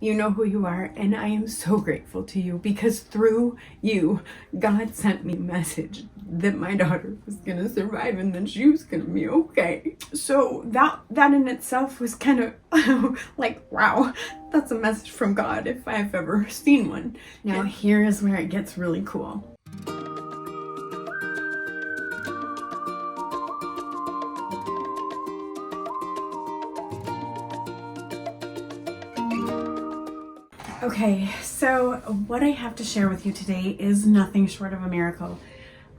You know who you are, and I am so grateful to you because through you, God sent me a message that my daughter was gonna survive and that she was gonna be okay. So that in itself was kind of like, wow, that's a message from God if I've ever seen one. Now here is where it gets really cool. Okay, so what I have to share with you today is nothing short of a miracle.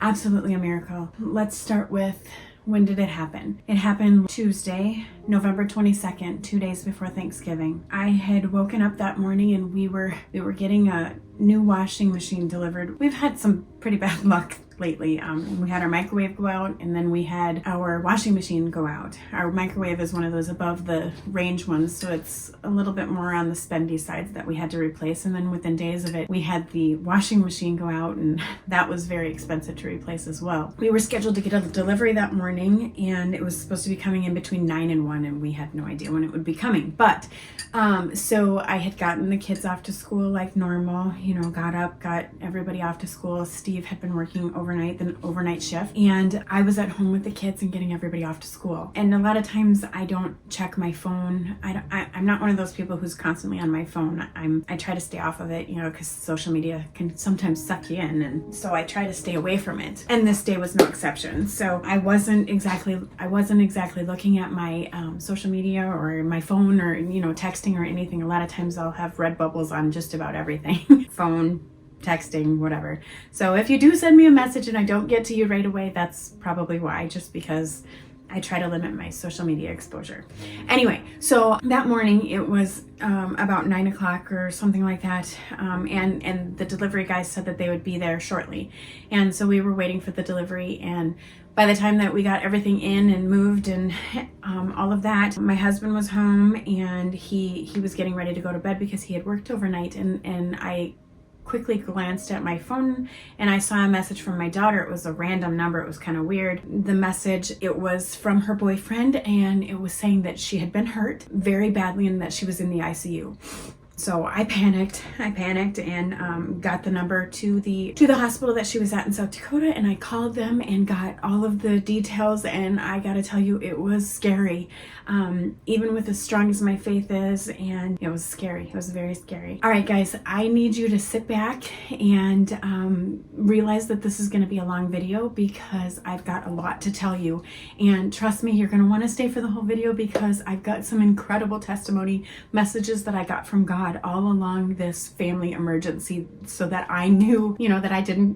Absolutely a miracle. Let's start with, when did it happen? It happened Tuesday, November 22nd, 2 days before Thanksgiving. I had woken up that morning and we were getting a new washing machine delivered. We've had some pretty bad luck lately. We had our microwave go out, and then we had our washing machine go out. Our microwave is one of those above the range ones, so it's a little bit more on the spendy side that we had to replace. And then within days of it, we had the washing machine go out, and that was very expensive to replace as well. We were scheduled to get a delivery that morning, and it was supposed to be coming in between 9 and 1, and we had no idea when it would be coming. But so I had gotten the kids off to school like normal, got up, got everybody off to school. Steve had been working the overnight shift, and I was at home with the kids and getting everybody off to school. And a lot of times I don't check my phone. I'm not one of those people who's constantly on my phone. I try to stay off of it, because social media can sometimes suck you in, and so I try to stay away from it. And this day was no exception. So I wasn't exactly looking at my social media or my phone or texting or anything. A lot of times I'll have red bubbles on just about everything. Phone, texting, whatever. So if you do send me a message and I don't get to you right away, that's probably why, just because I try to limit my social media exposure. Anyway, so that morning it was about 9 o'clock or something like that, and the delivery guys said that they would be there shortly, and so we were waiting for the delivery. And by the time that we got everything in and moved and all of that, my husband was home, and he was getting ready to go to bed because he had worked overnight, and I quickly glanced at my phone and I saw a message from my daughter. It was a random number. It was kind of weird. The message, it was from her boyfriend, and it was saying that she had been hurt very badly and that she was in the ICU. So I panicked and got the number to the hospital that she was at in South Dakota, and I called them and got all of the details, and I gotta tell you, it was scary. Even with as strong as my faith is, and it was scary. It was very scary. All right, guys, I need you to sit back and realize that this is gonna be a long video because I've got a lot to tell you. And trust me, you're gonna wanna stay for the whole video because I've got some incredible testimony messages that I got from God all along this family emergency, so that I knew, that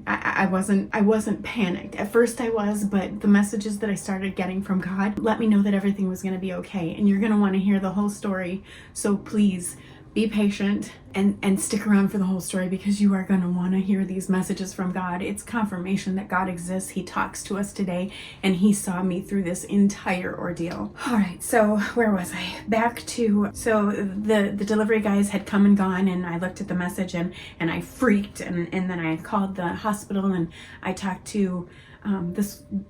I wasn't panicked. At first I was, but the messages that I started getting from God let me know that everything was going to be okay. And you're going to want to hear the whole story. So please be patient and stick around for the whole story, because you are going to want to hear these messages from God. It's confirmation that God exists. He talks to us today, and he saw me through this entire ordeal. All right, so where was I? So the delivery guys had come and gone, and I looked at the message and I freaked, and then I called the hospital and I talked to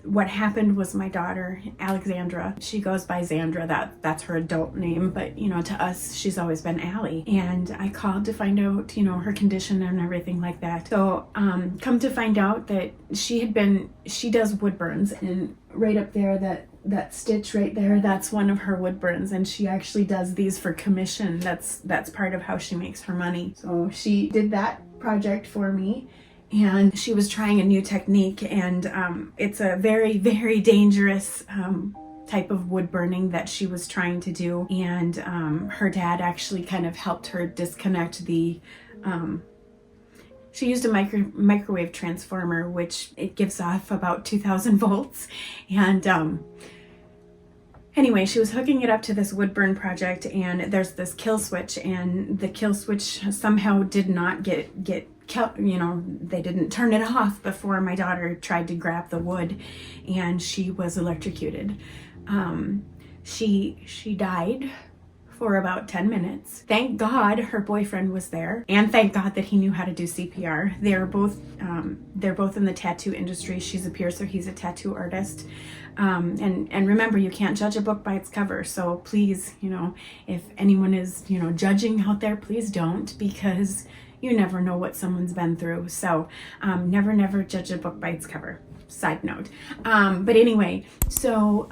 what happened was my daughter, Alexandra. She goes by Xandra. That's her adult name, but to us, she's always been Allie. And I called to find out, her condition and everything like that. So, come to find out that she does wood burns, and right up there, that stitch right there, that's one of her wood burns, and she actually does these for commission. That's part of how she makes her money. So she did that project for me. And she was trying a new technique, and it's a very, very dangerous type of wood burning that she was trying to do. And her dad actually kind of helped her disconnect the she used a microwave transformer, which it gives off about 2,000 volts. And anyway, she was hooking it up to this wood burn project, and there's this kill switch, and the kill switch somehow did not get they didn't turn it off before my daughter tried to grab the wood, and she was electrocuted. She died for about 10 minutes. Thank God her boyfriend was there, and thank God that he knew how to do CPR. They're both in the tattoo industry. She's a piercer, he's a tattoo artist. And remember, you can't judge a book by its cover. So please, if anyone is, judging out there, please don't, because you never know what someone's been through. So never judge a book by its cover. Side note. But anyway, so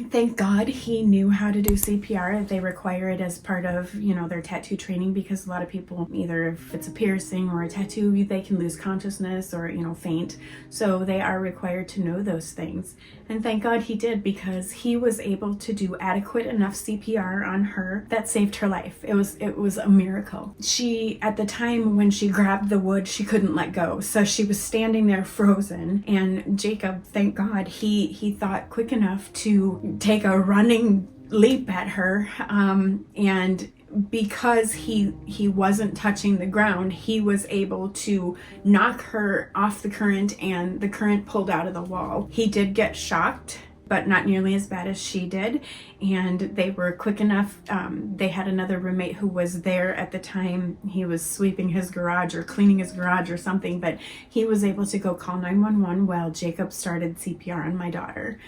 thank God he knew how to do CPR. They require it as part of, their tattoo training, because a lot of people, either if it's a piercing or a tattoo, they can lose consciousness or, faint. So they are required to know those things. And thank God he did, because he was able to do adequate enough CPR on her that saved her life. It was a miracle. She, at the time when she grabbed the wood, she couldn't let go. So she was standing there frozen, and Jacob, thank God, he thought quick enough to take a running leap at her, and because he wasn't touching the ground, he was able to knock her off the current, and the current pulled out of the wall. He did get shocked, but not nearly as bad as she did, and they were quick enough. They had another roommate who was there at the time. He was sweeping his garage or cleaning his garage or something, but he was able to go call 911 while Jacob started CPR on my daughter.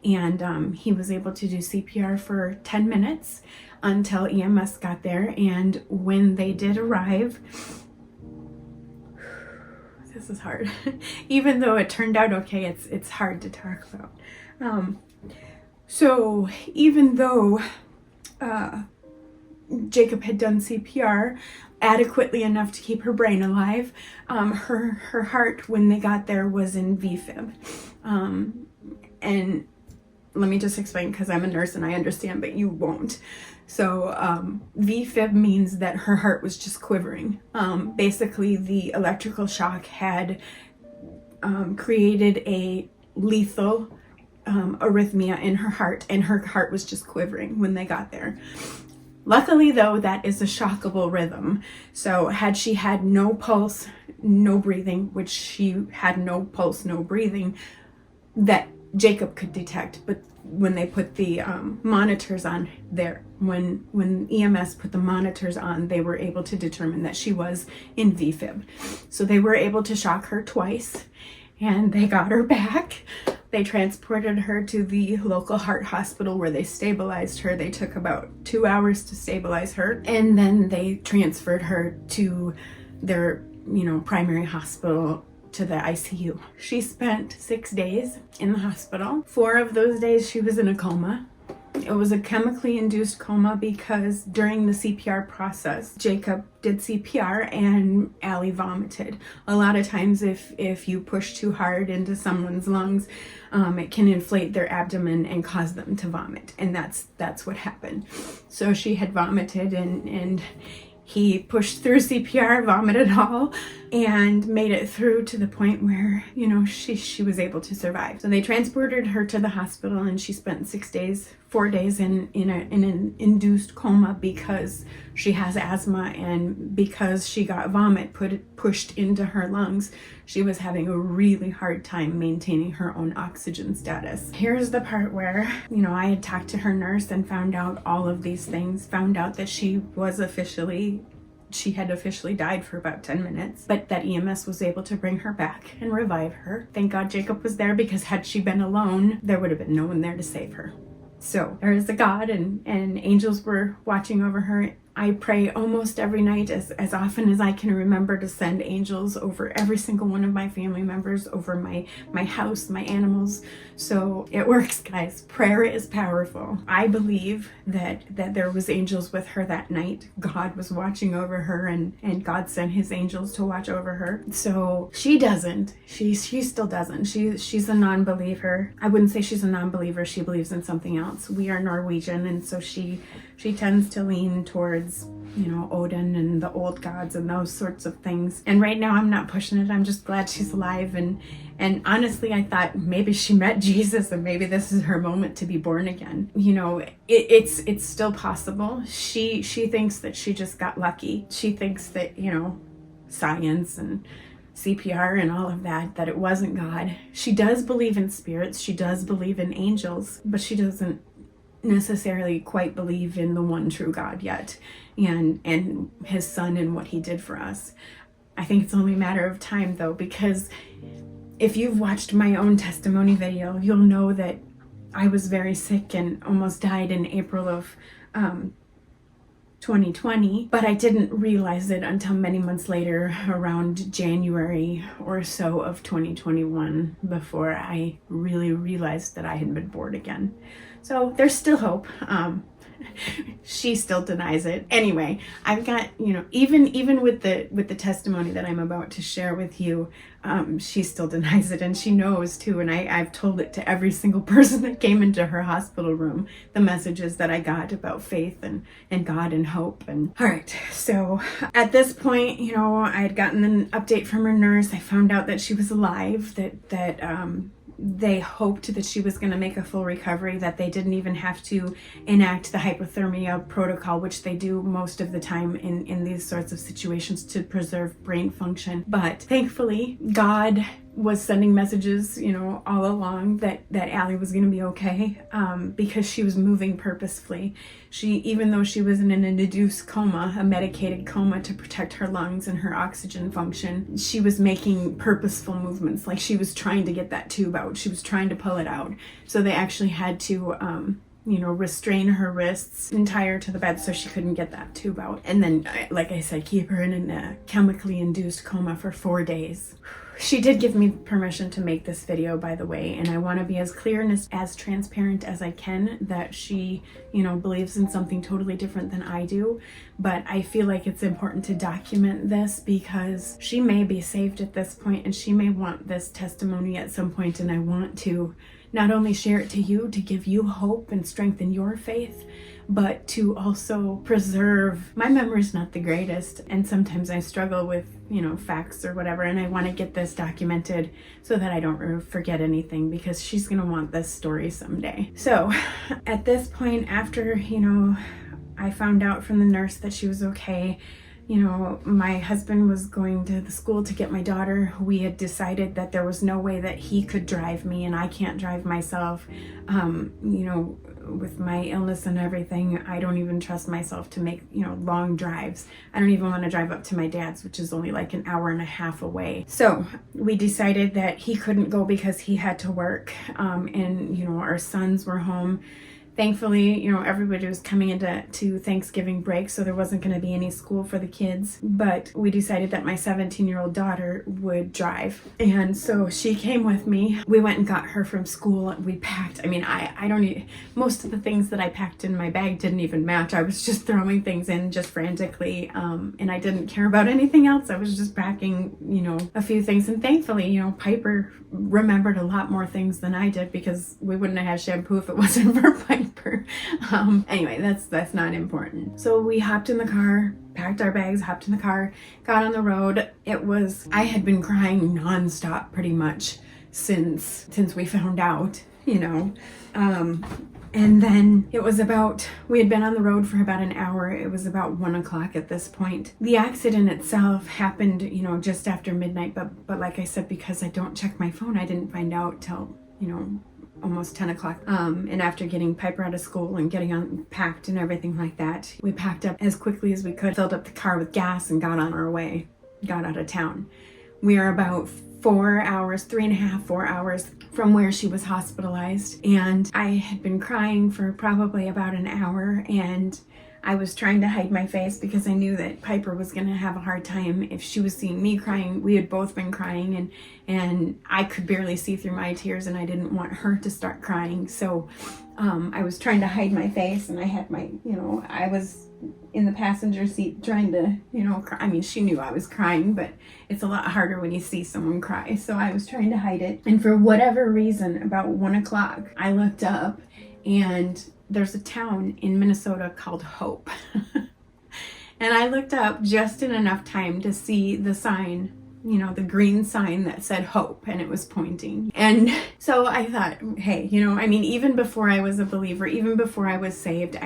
And he was able to do CPR for 10 minutes until EMS got there. And when they did arrive, this is hard. Even though it turned out okay, it's hard to talk about. So even though Jacob had done CPR adequately enough to keep her brain alive, her heart, when they got there, was in VFib. And let me just explain, because I'm a nurse and I understand, but you won't. So VFib means that her heart was just quivering. Basically, the electrical shock had created a lethal arrhythmia in her heart, and her heart was just quivering when they got there. Luckily, though, that is a shockable rhythm. So had she had no pulse, no breathing, which she had no pulse, no breathing, that Jacob could detect. But when they put the monitors on there, when EMS put the monitors on, they were able to determine that she was in VFib. So they were able to shock her twice, and they got her back. They transported her to the local heart hospital where they stabilized her. They took about 2 hours to stabilize her, and then they transferred her to their, primary hospital, to the ICU. She spent 6 days in the hospital. 4 of those days she was in a coma. It was a chemically induced coma because during the CPR process, Jacob did CPR and Allie vomited. A lot of times if you push too hard into someone's lungs, it can inflate their abdomen and cause them to vomit. And that's what happened. So she had vomited, and he pushed through CPR, vomited all, and made it through to the point where, she was able to survive. So they transported her to the hospital, and she spent 4 days in an induced coma because she has asthma, and because she got vomit pushed into her lungs, she was having a really hard time maintaining her own oxygen status. Here's the part where, I had talked to her nurse and found out all of these things, found out that she had officially died for about 10 minutes, but that EMS was able to bring her back and revive her. Thank God Jacob was there, because had she been alone, there would have been no one there to save her. So there is a God, and angels were watching over her. I pray almost every night, as often as I can remember, to send angels over every single one of my family members, over my house, my animals. So it works, guys. Prayer is powerful. I believe that there was angels with her that night. God was watching over her, and God sent his angels to watch over her. So she doesn't. She still doesn't. She's a non-believer. I wouldn't say she's a non-believer. She believes in something else. We are Norwegian, and so she tends to lean towards, Odin and the old gods and those sorts of things. And right now I'm not pushing it. I'm just glad she's alive. And honestly, I thought maybe she met Jesus, and maybe this is her moment to be born again. It's still possible. She thinks that she just got lucky. She thinks that, science and CPR and all of that it wasn't God. She does believe in spirits. She does believe in angels, but she doesn't necessarily quite believe in the one true God yet, and his son and what he did for us. I think it's only a matter of time though, because if you've watched my own testimony video, you'll know that I was very sick and almost died in April of 2020, but I didn't realize it until many months later, around January or so of 2021, before I really realized that I had been born again. So there's still hope. She still denies it. Anyway, I've got, even with the testimony that I'm about to share with you, she still denies it, and she knows too. And I've told it to every single person that came into her hospital room, the messages that I got about faith and God and hope. And all right, so at this point, I had gotten an update from her nurse. I found out that she was alive, that they hoped that she was going to make a full recovery, that they didn't even have to enact the hypothermia protocol, which they do most of the time in these sorts of situations to preserve brain function. But thankfully, God was sending messages, all along that Allie was going to be okay, because she was moving purposefully. Even though she was in an induced coma, a medicated coma to protect her lungs and her oxygen function, she was making purposeful movements, like she was trying to get that tube out. She was trying to pull it out. So they actually had to, restrain her wrists entire to the bed so she couldn't get that tube out. And then, like I said, keep her in a chemically induced coma for 4 days. She did give me permission to make this video, by the way, and I want to be as clear and as transparent as I can that she, believes in something totally different than I do. But I feel like it's important to document this because she may be saved at this point, and she may want this testimony at some point, and I want to not only share it to you to give you hope and strengthen your faith, but to also preserve. My memory's not the greatest, and sometimes I struggle with, facts or whatever, and I want to get this documented so that I don't forget anything, because she's going to want this story someday. So at this point, after, I found out from the nurse that she was okay, my husband was going to the school to get my daughter. We had decided that there was no way that he could drive me, and I can't drive myself. With my illness and everything, I don't even trust myself to make, long drives. I don't even want to drive up to my dad's, which is only like an hour and a half away. So we decided that he couldn't go because he had to work, and, our sons were home. Thankfully, everybody was coming into Thanksgiving break, so there wasn't going to be any school for the kids. But we decided that my 17-year-old daughter would drive. And so she came with me. We went and got her from school. We packed. I don't need, most of the things that I packed in my bag didn't even match. I was just throwing things in just frantically. And I didn't care about anything else. I was just packing, a few things. And thankfully, Piper remembered a lot more things than I did, because we wouldn't have had shampoo if it wasn't for Piper. Anyway, that's not important. So we hopped in the car, packed our bags, hopped in the car, got on the road. I had been crying nonstop pretty much since we found out, and then we had been on the road for about an hour. It was about 1 o'clock at this point. The accident itself happened, just after midnight, but like I said, because I don't check my phone, I didn't find out till, almost 10 o'clock. And after getting Piper out of school and getting unpacked and everything like that, we packed up as quickly as we could, filled up the car with gas, and got on our way, got out of town. We are about 4 hours, 3.5, 4 hours from where she was hospitalized. And I had been crying for probably about an hour, and I was trying to hide my face because I knew that Piper was going to have a hard time if she was seeing me crying. We had both been crying, and I could barely see through my tears, and I didn't want her to start crying. So I was trying to hide my face, and I had I was in the passenger seat trying to, cry. She knew I was crying, but it's a lot harder when you see someone cry. So I was trying to hide it. And for whatever reason, about 1 o'clock, I looked up, and there's a town in Minnesota called Hope. And I looked up just in enough time to see the sign, the green sign that said Hope, and it was pointing. And so I thought, hey, even before I was a believer, even before I was saved,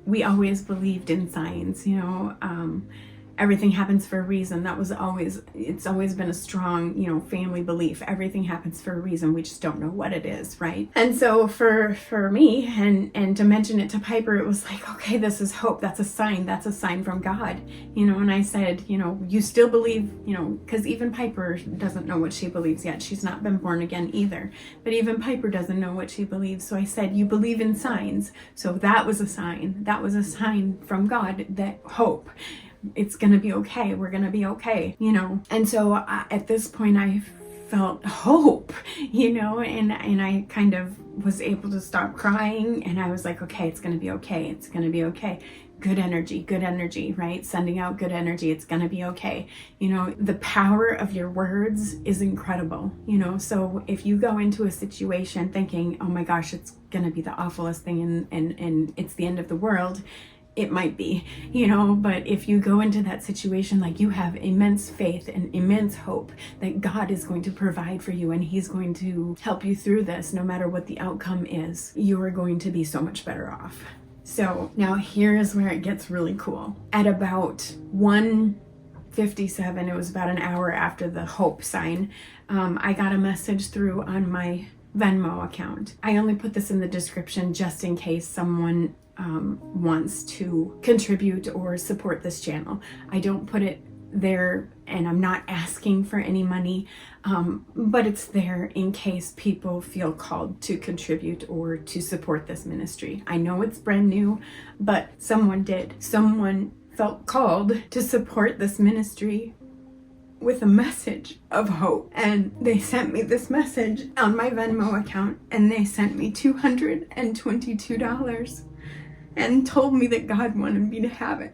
we always believed in signs, everything happens for a reason. It's always been a strong, family belief. Everything happens for a reason. We just don't know what it is, right? And so for me, and to mention it to Piper, it was like, okay, this is hope. That's a sign. That's a sign from God, and I said, you still believe, because even Piper doesn't know what she believes yet. She's not been born again either, but even Piper doesn't know what she believes. So I said, you believe in signs. So that was a sign. That was a sign from God, that hope. It's gonna be okay. We're gonna be okay, And so at this point, I felt hope, and I kind of was able to stop crying, and I was like, okay, it's gonna be okay. It's gonna be okay. Good energy, right? Sending out good energy. It's gonna be okay. The power of your words is incredible, So if you go into a situation thinking, oh my gosh, it's gonna be the awfulest thing and it's the end of the world, it might be, but if you go into that situation like you have immense faith and immense hope that God is going to provide for you and he's going to help you through this, no matter what the outcome is, you are going to be so much better off. So now here's where it gets really cool. At about 1:57, it was about an hour after the hope sign, I got a message through on my Venmo account. I only put this in the description just in case someone wants to contribute or support this channel. I don't put it there, and I'm not asking for any money, but it's there in case people feel called to contribute or to support this ministry. I know it's brand new, but someone did. Someone felt called to support this ministry with a message of hope, and they sent me this message on my Venmo account, and they sent me $222 and told me that God wanted me to have it.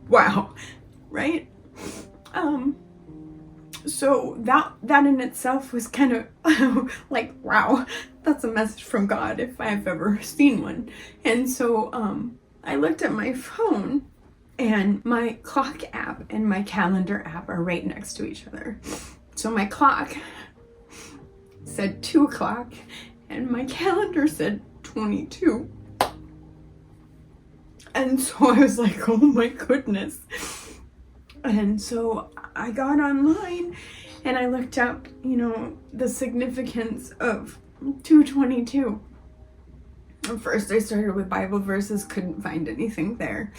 Wow, right? So that in itself was kind of like, wow, that's a message from God if I've ever seen one. And so I looked at my phone, and my clock app and my calendar app are right next to each other. So my clock said 2 o'clock and my calendar said 22. And so I was like, oh my goodness. And so I got online and I looked up, the significance of 222. At first I started with Bible verses, couldn't find anything there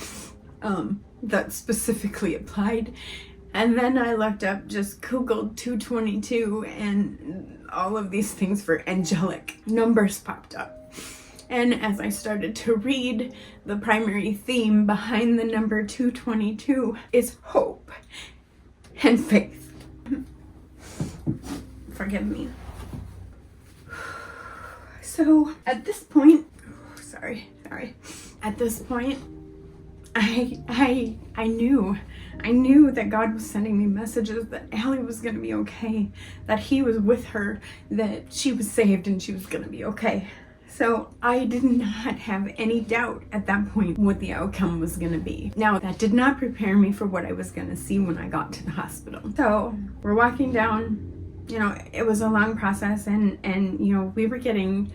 that specifically applied. And then I looked up, just Googled 222, and all of these things for angelic numbers popped up. And as I started to read, the primary theme behind the number 222 is hope and faith. Forgive me. So at this point, at this point, I knew that God was sending me messages that Allie was going to be okay, that he was with her, that she was saved and she was going to be okay. So I did not have any doubt at that point what the outcome was going to be. Now, that did not prepare me for what I was going to see when I got to the hospital. So we're walking down, it was a long process, and we were getting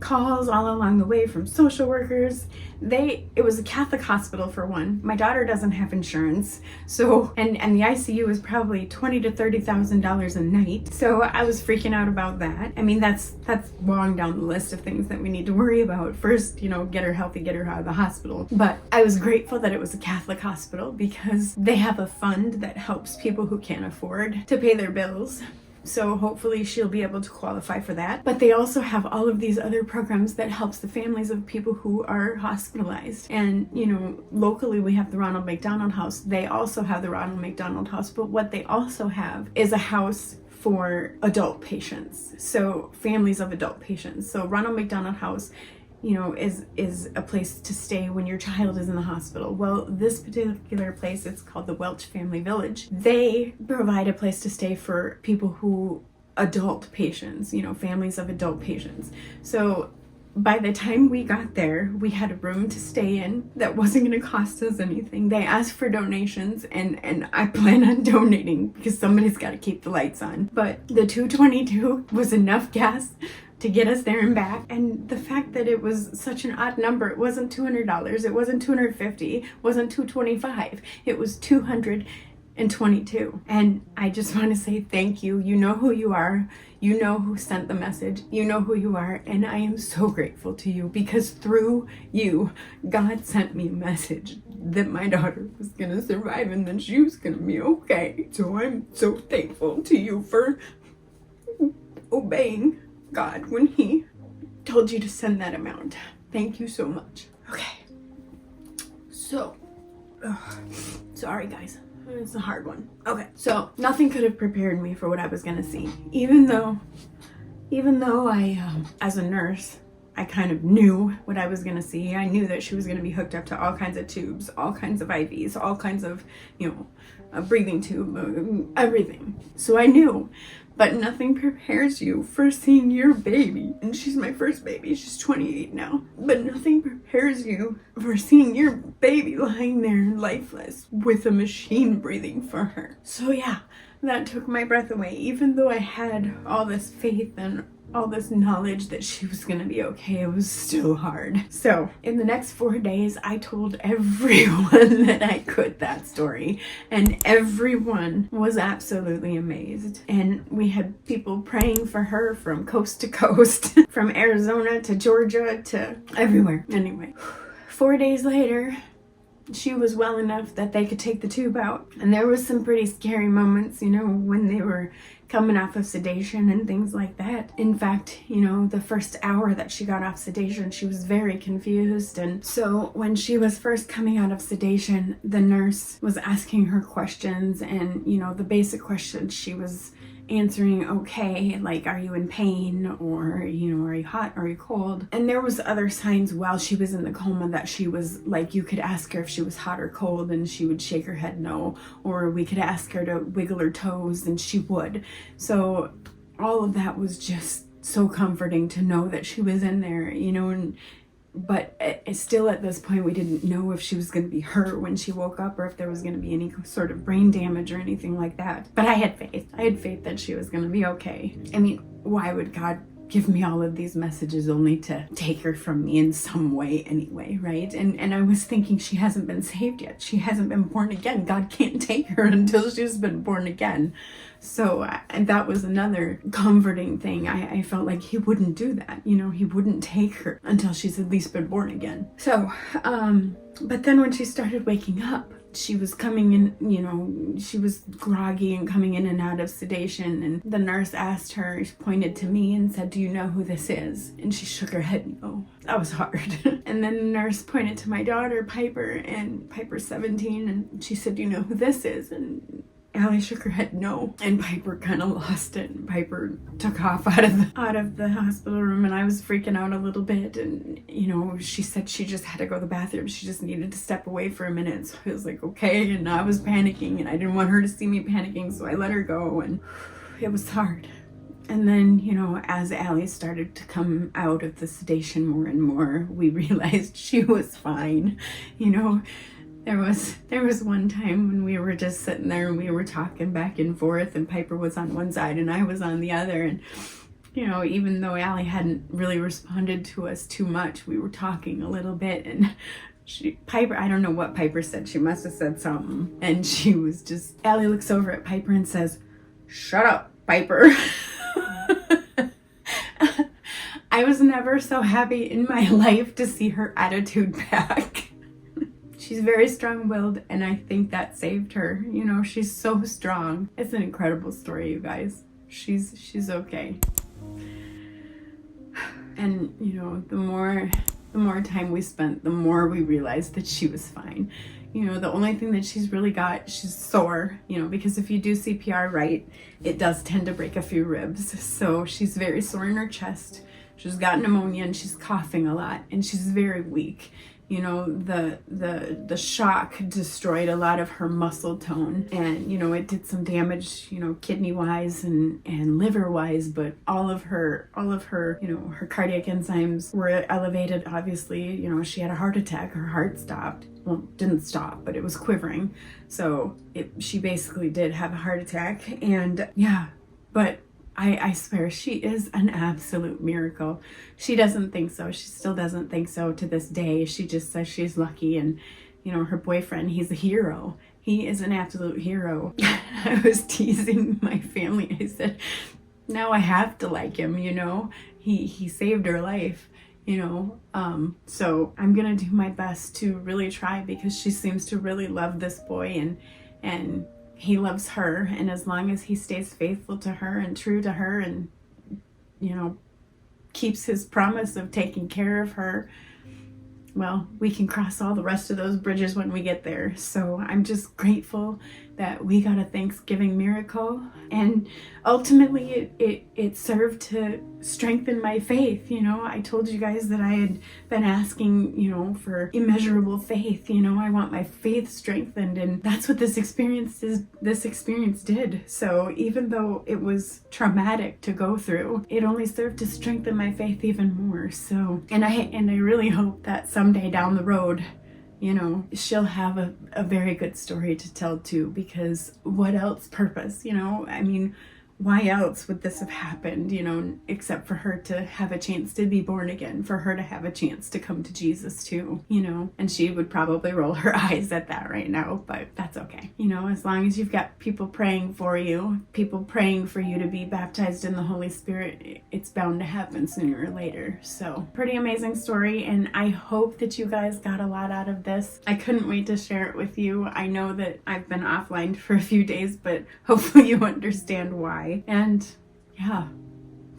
calls all along the way from social workers. It was a Catholic hospital for one. My daughter doesn't have insurance, so and the ICU is probably $20,000 to $30,000 a night. So I was freaking out about that. I mean, that's long down the list of things that we need to worry about. First, get her healthy, get her out of the hospital. But I was grateful that it was a Catholic hospital because they have a fund that helps people who can't afford to pay their bills. So hopefully she'll be able to qualify for that. But they also have all of these other programs that helps the families of people who are hospitalized. And, locally we have the Ronald McDonald House. They also have the Ronald McDonald House. But what they also have is a house for adult patients. So families of adult patients. So Ronald McDonald House, is a place to stay when your child is in the hospital. Well, this particular place, it's called the Welch Family Village. They provide a place to stay for people adult patients, families of adult patients. So by the time we got there, we had a room to stay in that wasn't going to cost us anything. They asked for donations, and I plan on donating because somebody's got to keep the lights on. But the 222 was enough gas to get us there and back. And the fact that it was such an odd number, it wasn't $200, it wasn't $250, it wasn't $225, it was $222. And I just want to say thank you. You know who you are. You know who sent the message. You know who you are. And I am so grateful to you, because through you, God sent me a message that my daughter was going to survive and that she was going to be okay. So I'm so thankful to you for obeying God when he told you to send that amount. Thank you so much. Okay. So, sorry guys. It's a hard one. Okay, so nothing could have prepared me for what I was gonna see. Even though I, as a nurse, I kind of knew what I was gonna see. I knew that she was gonna be hooked up to all kinds of tubes, all kinds of IVs, all kinds of, a breathing tube, everything. So I knew, but nothing prepares you for seeing your baby. And she's my first baby. She's 28 now. But nothing prepares you for seeing your baby lying there lifeless with a machine breathing for her. So yeah, that took my breath away. Even though I had all this faith and all this knowledge that she was gonna be okay, it was still hard. So in the next 4 days, I told everyone that I could that story, and everyone was absolutely amazed. And we had people praying for her from coast to coast, from Arizona to Georgia to everywhere. Anyway, 4 days later, she was well enough that they could take the tube out. And there was some pretty scary moments, when they were coming off of sedation and things like that. In fact, the first hour that she got off sedation, she was very confused. And so when she was first coming out of sedation, the nurse was asking her questions, and, the basic questions she was answering okay, like, are you in pain, or are you hot, are you cold? And there was other signs while she was in the coma that she was like, you could ask her if she was hot or cold and she would shake her head no, or we could ask her to wiggle her toes and she would. So all of that was just so comforting to know that she was in there, but still at this point we didn't know if she was going to be hurt when she woke up, or if there was going to be any sort of brain damage or anything like that. But I had faith. I had faith that she was going to be okay. I mean, why would God give me all of these messages only to take her from me in some way anyway, right? And I was thinking, she hasn't been saved yet. She hasn't been born again. God can't take her until she's been born again. So and that was another comforting thing. I felt like he wouldn't do that. He wouldn't take her until she's at least been born again. So, but then when she started waking up, she was coming in, she was groggy and coming in and out of sedation. And the nurse asked her, she pointed to me and said, do you know who this is? And she shook her head no. That was hard. And then the nurse pointed to my daughter, Piper, and Piper's 17, and she said, do you know who this is? And Allie shook her head no, and Piper kind of lost it. And Piper took off out of the hospital room, and I was freaking out a little bit. And she said she just had to go to the bathroom. She just needed to step away for a minute. So I was like, okay. And I was panicking, and I didn't want her to see me panicking, so I let her go. And it was hard. And then, as Allie started to come out of the sedation more and more, we realized she was fine. There was one time when we were just sitting there and we were talking back and forth, and Piper was on one side and I was on the other. And, even though Allie hadn't really responded to us too much, we were talking a little bit, and Piper, I don't know what Piper said. She must have said something. And she was just, Allie looks over at Piper and says, shut up, Piper. I was never so happy in my life to see her attitude back. She's very strong-willed, and I think that saved her. She's so strong. It's an incredible story, you guys. She's okay. And, the more time we spent, the more we realized that she was fine. The only thing that she's really got, she's sore, because if you do CPR right, it does tend to break a few ribs. So she's very sore in her chest. She's got pneumonia, and she's coughing a lot, and she's very weak. The shock destroyed a lot of her muscle tone, and it did some damage, kidney wise and liver wise, but all of her her cardiac enzymes were elevated. Obviously, she had a heart attack. Her heart stopped. Well, didn't stop, but it was quivering. So she basically did have a heart attack. And yeah, but I swear she is an absolute miracle. She doesn't think so. She still doesn't think so to this day. She just says she's lucky, and you know, her boyfriend, he's a hero. He is an absolute hero. I was teasing my family. I said, now I have to like him, you know. He saved her life, you know. So I'm gonna do my best to really try, because she seems to really love this boy, and he loves her, and as long as he stays faithful to her and true to her, and you know, keeps his promise of taking care of her, well, we can cross all the rest of those bridges when we get there. So I'm just grateful that we got a Thanksgiving miracle, and ultimately it served to strengthen my faith. You know, I told you guys that I had been asking, you know, for immeasurable faith. You know, I want my faith strengthened, and that's what this experience did. So even though it was traumatic to go through, it only served to strengthen my faith even more. So, and I really hope that someday down the road, you know, she'll have a very good story to tell too, because what else purpose, you know? I mean, why else would this have happened, you know, except for her to have a chance to be born again, for her to have a chance to come to Jesus too, you know? And she would probably roll her eyes at that right now, but that's okay. You know, as long as you've got people praying for you, people praying for you to be baptized in the Holy Spirit, it's bound to happen sooner or later. So pretty amazing story, and I hope that you guys got a lot out of this. I couldn't wait to share it with you. I know that I've been offline for a few days, but hopefully you understand why. And yeah,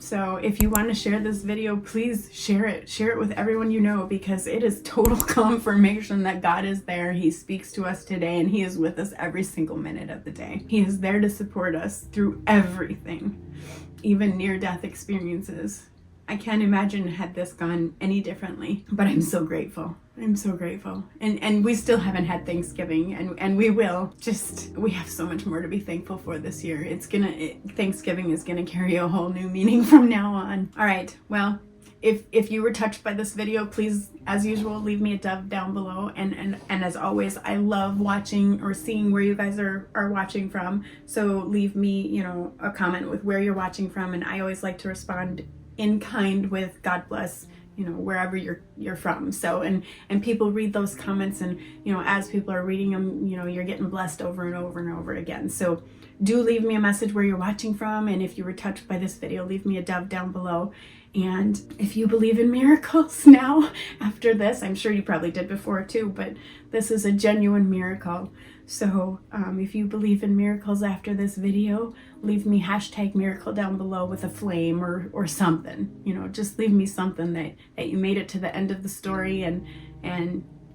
so if you want to share this video, please share it with everyone you know, because it is total confirmation that God is there. He speaks to us today, and he is with us every single minute of the day. He is there to support us through everything, even near-death experiences. I can't imagine had this gone any differently, but I'm so grateful. I'm so grateful. And we still haven't had Thanksgiving, and we will. Just, we have so much more to be thankful for this year. Thanksgiving is gonna carry a whole new meaning from now on. All right, well, if you were touched by this video, please, as usual, leave me a dove down below. And as always, I love watching or seeing where you guys are watching from. So leave me, you know, a comment with where you're watching from, and I always like to respond in kind with God bless, you know, wherever you're from. So, and people read those comments, and, you know, as people are reading them, you know, you're getting blessed over and over and over again. So do leave me a message where you're watching from, and if you were touched by this video, leave me a dove down below. And if you believe in miracles now after this, I'm sure you probably did before too, but this is a genuine miracle. So if you believe in miracles after this video, leave me #miracle down below with a flame or something. You know, just leave me something that you made it to the end of the story and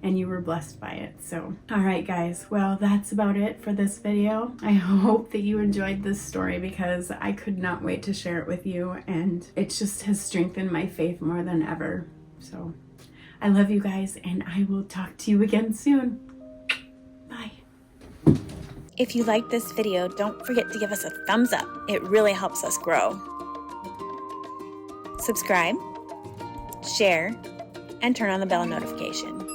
you were blessed by it. So, all right, guys. Well, that's about it for this video. I hope that you enjoyed this story, because I could not wait to share it with you, and it just has strengthened my faith more than ever. So, I love you guys, and I will talk to you again soon. Bye. If you liked this video, don't forget to give us a thumbs up. It really helps us grow. Subscribe, share, and turn on the bell notification.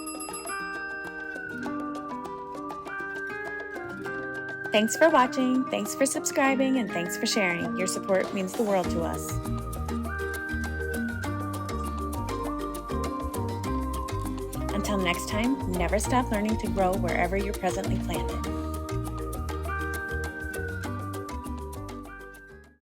Thanks for watching, thanks for subscribing, and thanks for sharing. Your support means the world to us. Until next time, never stop learning to grow wherever you're presently planted.